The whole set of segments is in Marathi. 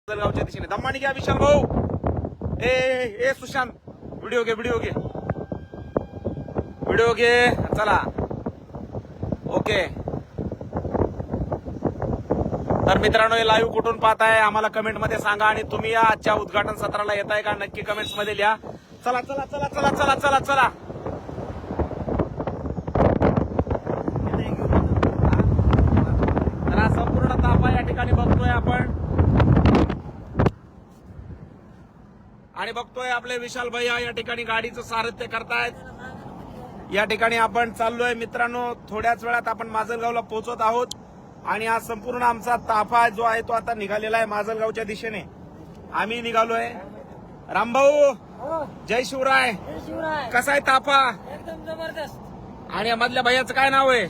माजलगावच्या दिशेने दम्मानी घ्या विशाल भाऊ. ए सुशांत व्हिडिओ घे चला. ओके तर मित्रांनो हे लाईव्ह कुठून पाहताय आम्हाला कमेंट मध्ये सांगा आणि तुम्ही या आजच्या उद्घाटन सत्राला येताय का नक्की कमेंट्स मध्ये लिहा. चला चला चला चला चला चला चला तर संपूर्ण ताफा या ठिकाणी बघतोय आपण आणि बघतोय आपले विशाल भैया या ठिकाणी गाडीचं सारथ्य करतायत. या ठिकाणी आपण चाललोय मित्रांनो. थोड्याच वेळात आपण माजलगावला पोहोचत आहोत आणि आज संपूर्ण आमचा ताफा जो आहे तो आता निघालेला आहे माजलगावच्या दिशेने. आम्ही निघालोय. रामभाऊ जय शिवराय. कसा आहे ताफा? एकदम जबरदस्त. आणि या मधल्या भैयाचं काय नाव आहे?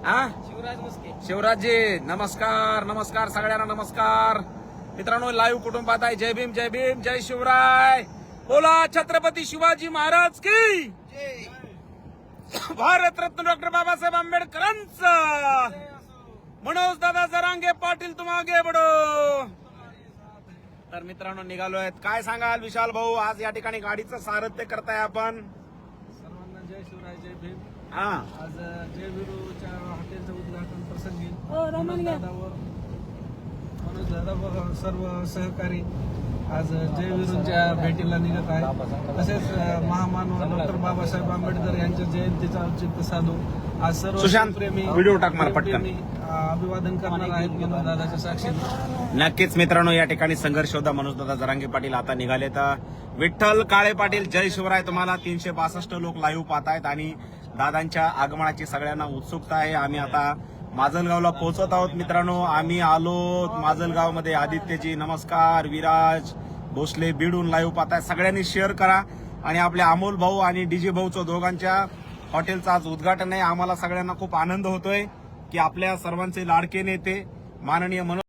हा शिवराज मुस्के. शिवराजजी नमस्कार. नमस्कार सगळ्यांना नमस्कार. मित्रांनो लाईव्ह कुठून पाहताय? जय भीम जय भीम जय शिवराय. बोला छत्रपती शिवाजी महाराज की भारतरत्न डॉक्टर बाबासाहेब आंबेडकरांचं. मनोज दादा जरांगे पाटील तुम आगे बढो. तर मित्रांनो निघालोय. काय सांगाल विशाल भाऊ? आज या ठिकाणी गाडीचं सारथ्य करताय आपण. सर्वांना जय शिवराय जय भीम. हा आज जय विरूच्या हॉटेलचं उद्घाटन प्रसंगी मनोज दादा व सर्व सहकारी आज जय विरूच्या भेटीला निघत आहे. तसेच महामानव डॉक्टर बाबासाहेब आंबेडकर यांच्या जयंतीचा औचित्य साधून आज सर्व सुशांत, प्रेमी व्हिडिओ टाक मला पटकन. अभिवादन करणार आहेत मनोज दादाच्या साक्षीने. नक्कीच मित्रांनो या ठिकाणी संघर्ष योद्धा मनोजदादा जरांगे पाटील आता निघाले. तर विठ्ठल काळे पाटील जय शिवराय. तुम्हाला 362 लोक लाईव्ह पाहतायत आणि दादांच्या आगमनाची सगळ्यांना उत्सुकता आहे. आम्ही आता माजलगावला पोहोचत आहोत मित्रांनो. आम्ही आलो माजलगावमध्ये. आदित्यजी नमस्कार. विराज भोसले बीडून लाईव्ह पाहताय. सगळ्यांनी शेअर करा आणि आपल्या अमोल भाऊ आणि डीजे भाऊचं दोघांच्या हॉटेलचं आज उद्घाटन आहे. आम्हाला सगळ्यांना खूप आनंद होतोय की आपल्या सर्वांचे लाडके नेते माननीय मनोज